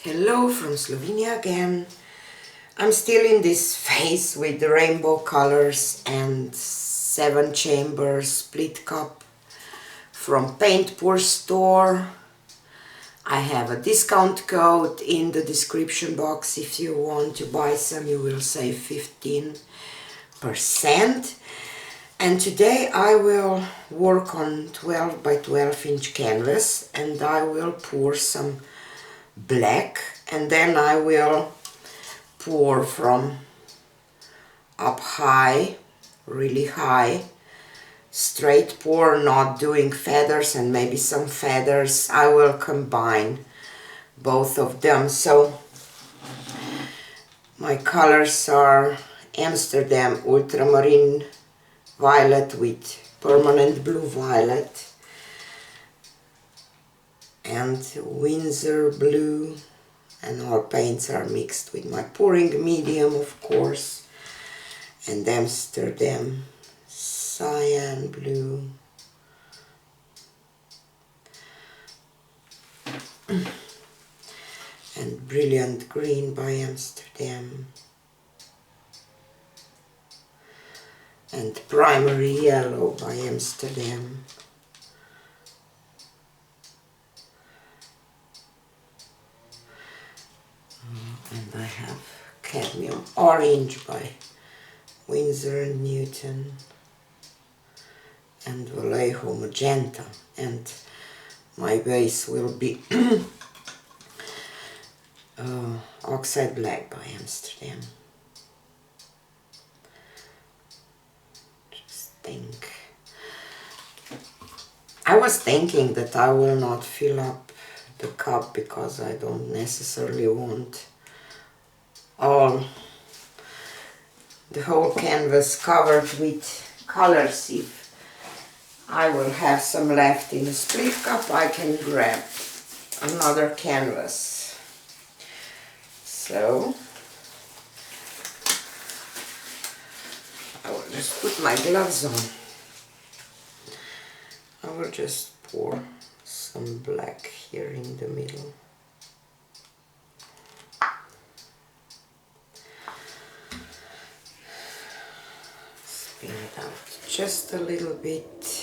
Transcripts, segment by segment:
Hello from Slovenia again. I'm still in this phase with the rainbow colors and 7-chamber split cup from Paint Pour store. I have a discount code in the description box. If you want to buy some, you will save 15%. And today I will work on 12 by 12 inch canvas, and I will pour some black, and then I will pour from up high, really high, straight pour, not doing feathers and maybe some feathers. I will combine both of them. So my colors are Amsterdam ultramarine violet with permanent blue violet, and Windsor blue, and all paints are mixed with my pouring medium, of course, and Amsterdam cyan blue, and brilliant green by Amsterdam, and primary yellow by Amsterdam. And I have cadmium orange by Winsor and Newton, and Vallejo magenta, and my base will be oxide black by Amsterdam. I was thinking that I will not fill up the cup because I don't necessarily want the whole canvas covered with colors. If I will have some left in the split cup, I can grab another canvas. So I will just put my gloves on. I will just pour some black here in the middle. Spin it out just a little bit.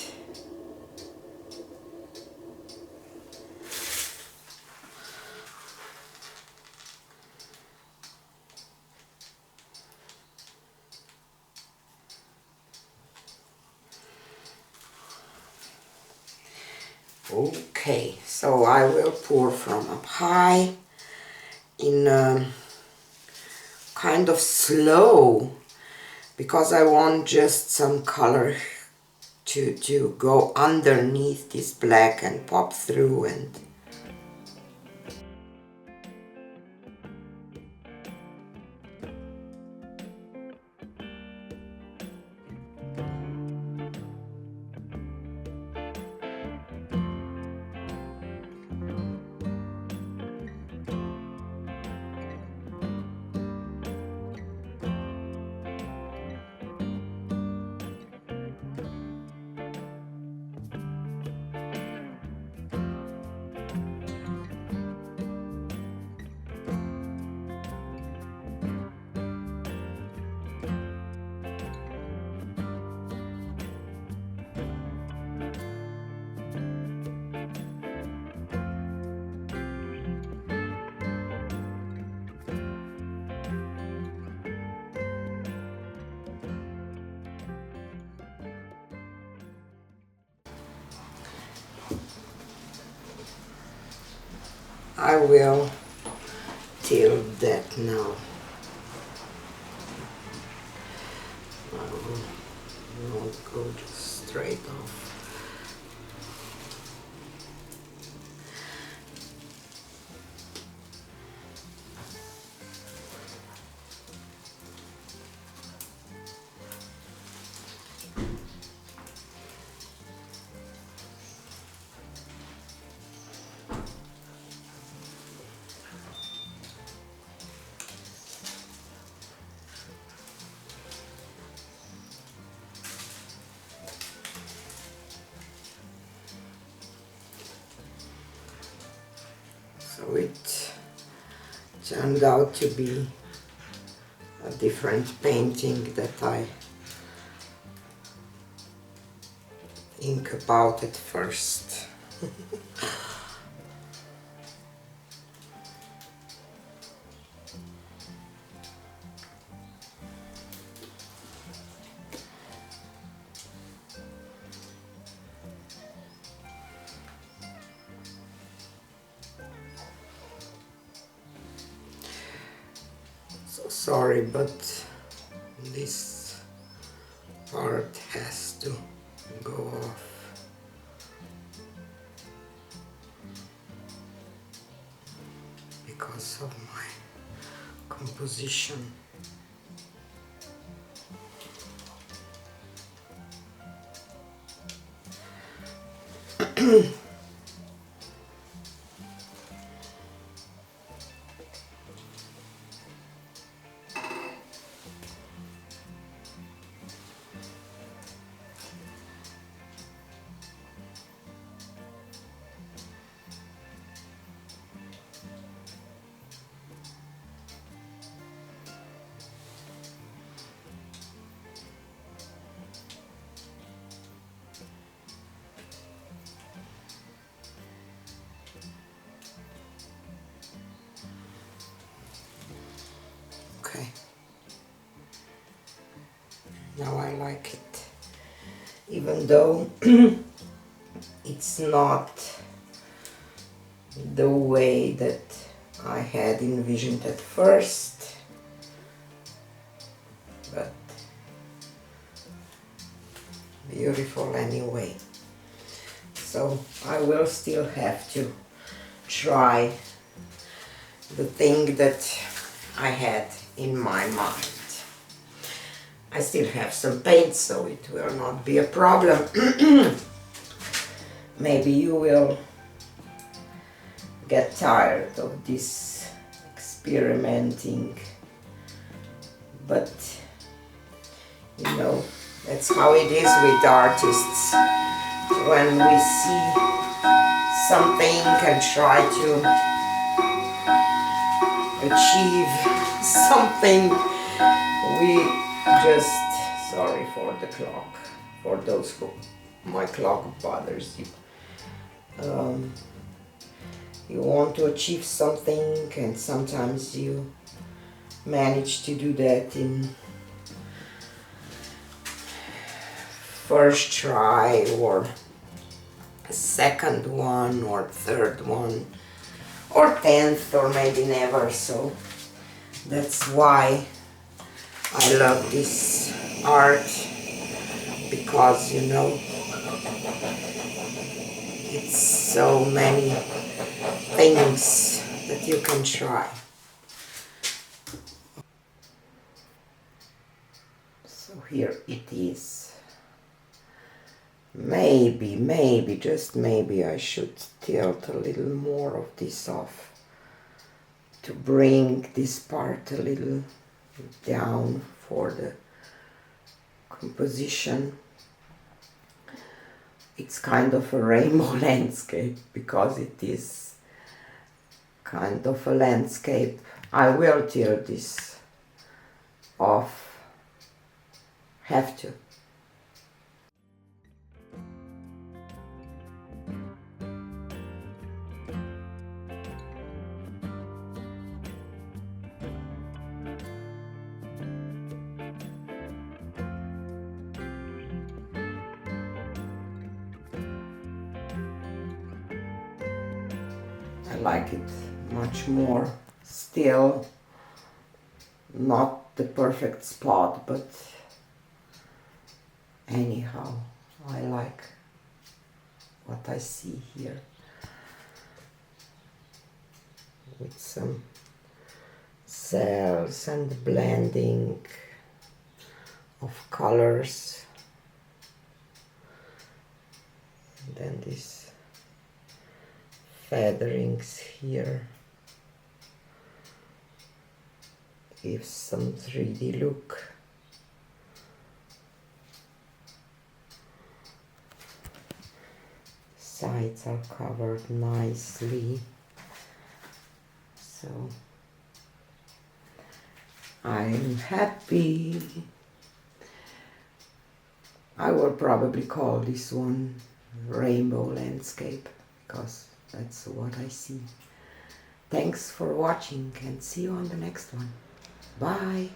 Okay, so I will pour from up high in kind of slow, because I want just some color to go underneath this black and pop through. And I will tilt that now. I will not go just straight off. So it turned out to be a different painting that I think about at first. So sorry, but this part has to go off. Because of my composition. Okay. Now I like it. Even though it's not the way that I had envisioned at first, but beautiful anyway. So I will still have to try the thing that I had in my mind. I still have some paint, so it will not be a problem. Maybe you will get tired of this experimenting, but you know, that's how it is with artists. When we see something and try to achieve something, we just, sorry for the clock, for those who my clock bothers you. You want to achieve something, and sometimes you manage to do that in first try, or second one, or third one, or 10th, or maybe never. So that's why I love this art, because you know, it's so many things that you can try. So here it is. Maybe, just maybe I should tilt a little more of this off to bring this part a little down for the composition. It's kind of a rainbow landscape because it is kind of a landscape. I will tilt this off, have to. I like it much more. Still not the perfect spot, but anyhow, I like what I see here. With some cells and blending of colors. And then these featherings here gives some 3D look. Sides are covered nicely, so I'm happy. I will probably call this one Rainbow Landscape, because that's what I see. Thanks for watching and see you on the next one. Bye.